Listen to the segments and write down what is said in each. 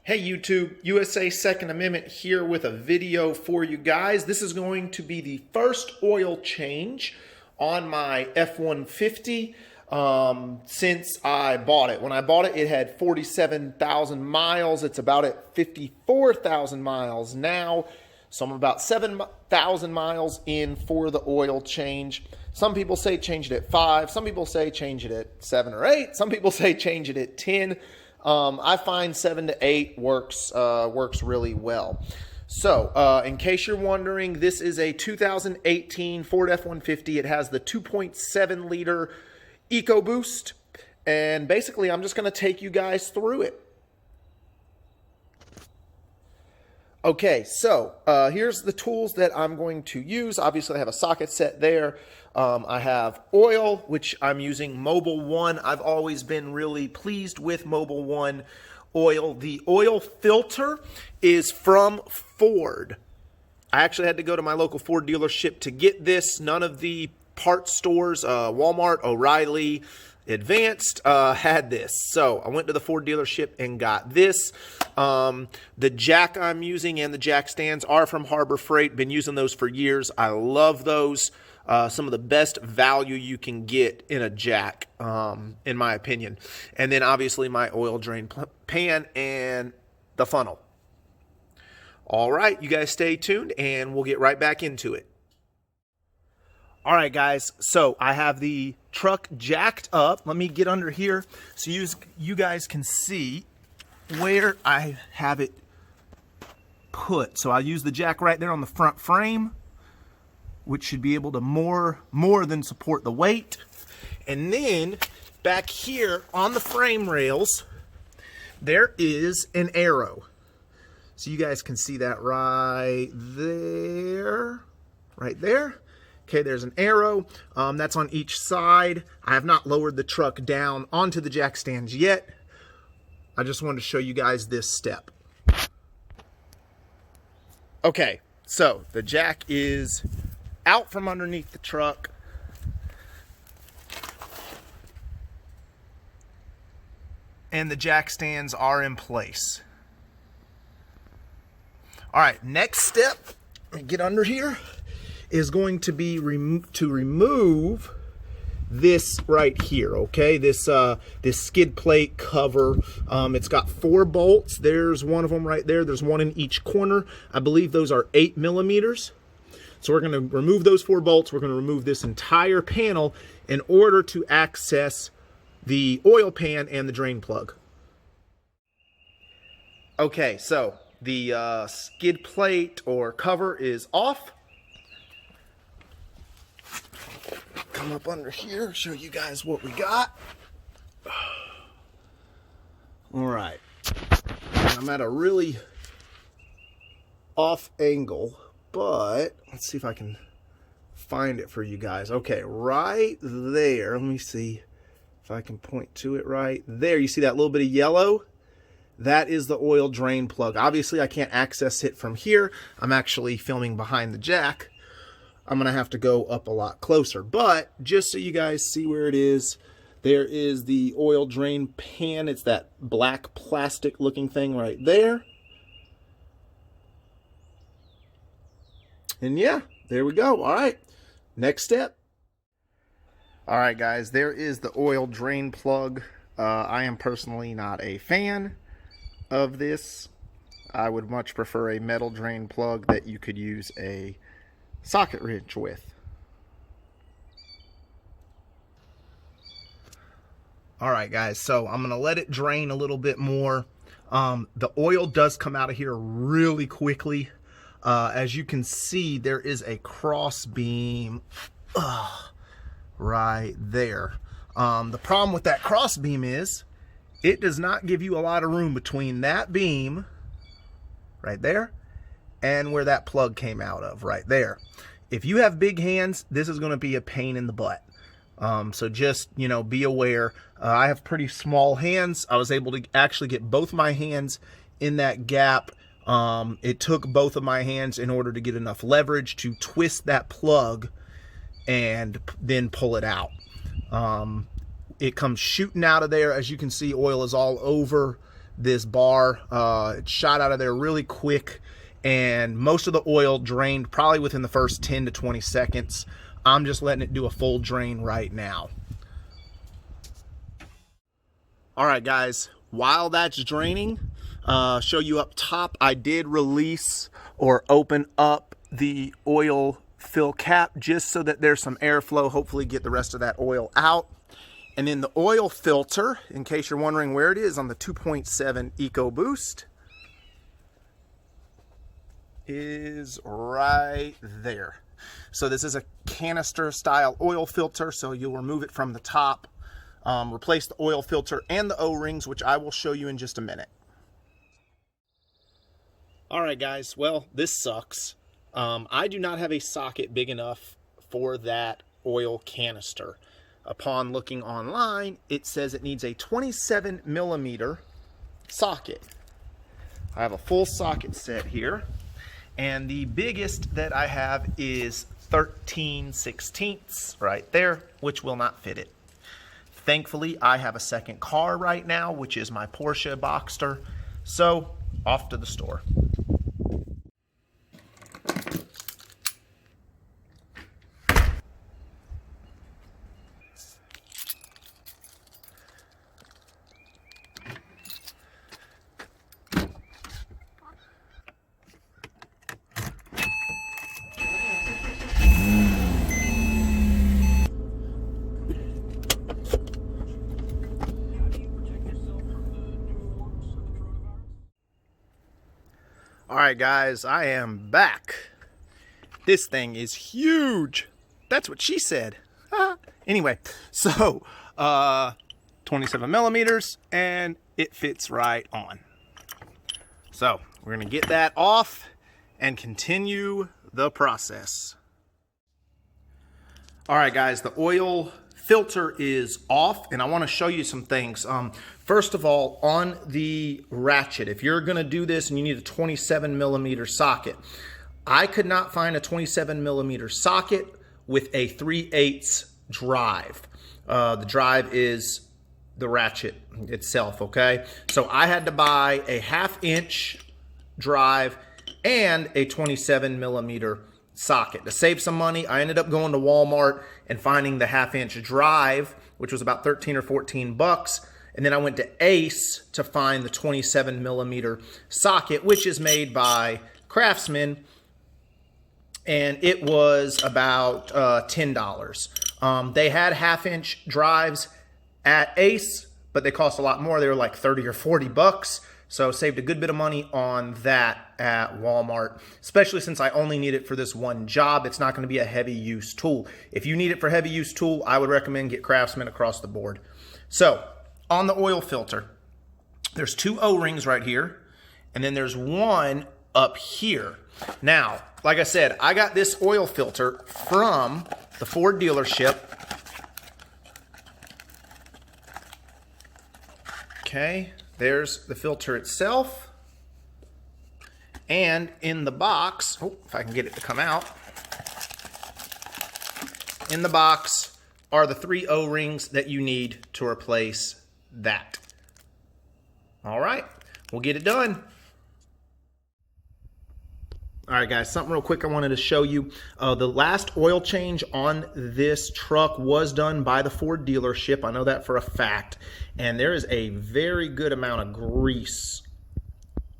Hey YouTube, USA Second Amendment here with a video for you guys. This is going to be the first oil change on my F150 since I bought it. When I bought it, it had 47,000 miles. It's about at 54,000 miles now. So I'm about 7,000 miles in for the oil change. Some people say change it at 5. Some people say change it at 7 or 8. Some people say change it at 10. I find 7 to 8 works really well. So, in case you're wondering, this is a 2018 Ford F-150. It has the 2.7 liter EcoBoost, and basically I'm just going to take you guys through it. Okay, so here's the tools that I'm going to use. Obviously, I have a socket set there. I have oil, which I'm using Mobil 1. I've always been really pleased with Mobil 1 oil. The oil filter is from Ford. I actually had to go to my local Ford dealership to get this. None of the parts stores, Walmart, O'Reilly, Advanced, had this. So I went to the Ford dealership and got this. The jack I'm using and the jack stands are from Harbor Freight. Been using those for years. I love those. Some of the best value you can get in a jack, in my opinion. And then obviously my oil drain pan and the funnel. All right, you guys stay tuned and we'll get right back into it. All right, guys, so I have the truck jacked up. Let me get under here so you guys can see where I have it put. So I'll use the jack right there on the front frame, which should be able to more than support the weight. And then back here on the frame rails, there is an arrow. So you guys can see that right there. Okay, there's an arrow. That's on each side. I have not lowered the truck down onto the jack stands yet. I just wanted to show you guys this step. Okay, so the jack is out from underneath the truck. And the jack stands are in place. All right, next step, get under here, is going to be to remove this right here, okay? This skid plate cover. It's got 4 bolts. There's one of them right there. There's one in each corner. I believe those are 8 millimeters. So we're going to remove those 4 bolts. We're going to remove this entire panel in order to access the oil pan and the drain plug. Okay, so the skid plate or cover is off. Come up under here, show you guys what we got. All right, I'm at a really off angle, but let's see if I can find it for you guys. Okay, right there, let me see if I can point to it right there. You see that little bit of yellow? That is the oil drain plug. Obviously, I can't access it from here. I'm actually filming behind the jack. I'm going to have to go up a lot closer. But just so you guys see where it is, there is the oil drain pan. It's that black plastic looking thing right there. And yeah, there we go. All right, next step. All right, guys, there is the oil drain plug. I am personally not a fan of this. I would much prefer a metal drain plug that you could use a socket wrench with. All right, guys, so I'm gonna let it drain a little bit more. The oil does come out of here really quickly. As you can see, there is a cross beam right there. The problem with that cross beam is it does not give you a lot of room between that beam right there and where that plug came out of right there. If you have big hands, this is going to be a pain in the butt. So just, you know, be aware. I have pretty small hands. I was able to actually get both my hands in that gap. It took both of my hands in order to get enough leverage to twist that plug and then pull it out. It comes shooting out of there. As you can see, oil is all over this bar. It shot out of there really quick, and most of the oil drained probably within the first 10 to 20 seconds. I'm just letting it do a full drain right now. All right, guys, while that's draining, show you up top, I did release or open up the oil fill cap just so that there's some airflow, hopefully get the rest of that oil out. And then the oil filter, in case you're wondering where it is, on the 2.7 EcoBoost, is right there. So this is a canister style oil filter, so you'll remove it from the top, replace the oil filter and the O-rings, which I will show you in just a minute. All right, guys, well, this sucks. I do not have a socket big enough for that oil canister. Upon looking online, it says it needs a 27 millimeter socket. I have a full socket set here, and the biggest that I have is 13/16 right there, which will not fit it. Thankfully, I have a second car right now, which is my Porsche Boxster, so off to the store. All right, guys, I am back. This thing is huge. That's what she said. Anyway, so 27 millimeters, and it fits right on. So we're gonna get that off and continue the process. All right, guys, the oil filter is off, and I want to show you some things. First of all, on the ratchet, if you're going to do this and you need a 27 millimeter socket, I could not find a 27 millimeter socket with a 3/8 drive. The drive is the ratchet itself, okay? So I had to buy a 1/2 inch drive and a 27 millimeter socket. To save some money, I ended up going to Walmart and finding the 1/2 inch drive, which was about 13 or 14 bucks. And then I went to Ace to find the 27 millimeter socket, which is made by Craftsman. And it was about $10. They had 1/2 inch drives at Ace, but they cost a lot more. They were like 30 or 40 bucks. So saved a good bit of money on that at Walmart, especially since I only need it for this one job. It's not going to be a heavy use tool. If you need it for heavy use tool, I would recommend get Craftsman across the board. So on the oil filter, there's 2 O-rings right here, and then there's one up here. Now, like I said, I got this oil filter from the Ford dealership. Okay. There's the filter itself, and in the box, oh, if I can get it to come out, in the box are the 3 O-rings that you need to replace that. All right, we'll get it done. All right, guys, something real quick I wanted to show you. The last oil change on this truck was done by the Ford dealership. I know that for a fact. And there is a very good amount of grease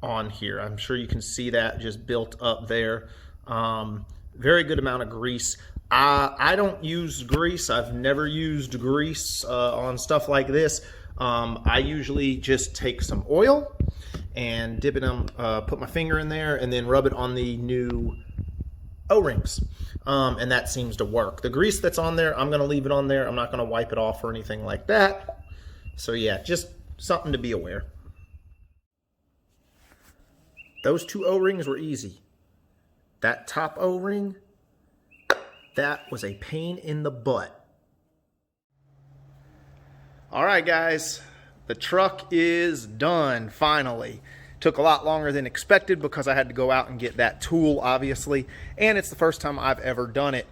on here. I'm sure you can see that just built up there. Very good amount of grease. I don't use grease. I've never used grease on stuff like this. I usually just take some oil and dip it in, put my finger in there and then rub it on the new O-rings. And that seems to work. The grease that's on there, I'm gonna leave it on there. I'm not gonna wipe it off or anything like that. So yeah, just something to be aware. Those 2 O-rings were easy. That top O-ring, that was a pain in the butt. All right, guys, the truck is done, finally. Took a lot longer than expected because I had to go out and get that tool, obviously, and it's the first time I've ever done it.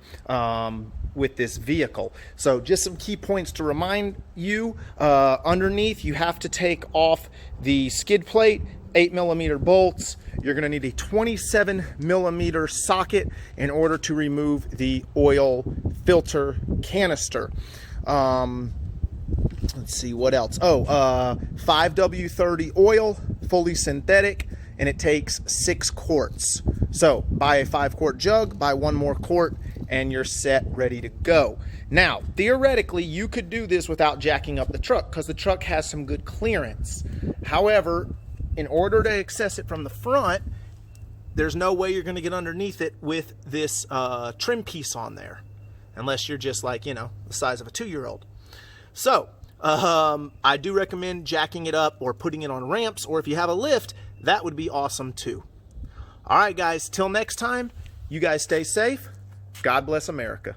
with this vehicle. So just some key points to remind you. Underneath, you have to take off the skid plate, 8mm bolts. You're going to need a 27mm socket in order to remove the oil filter canister. Let's see what else. 5W30 oil, fully synthetic, and it takes 6 quarts. So buy a 5-quart jug, buy 1 more quart, and you're set, ready to go. Now, theoretically, you could do this without jacking up the truck because the truck has some good clearance. However, in order to access it from the front, there's no way you're going to get underneath it with this trim piece on there, unless you're just like, you know, the size of a 2-year-old. So I do recommend jacking it up or putting it on ramps, or if you have a lift, that would be awesome too. All right, guys, till next time, you guys stay safe. God bless America.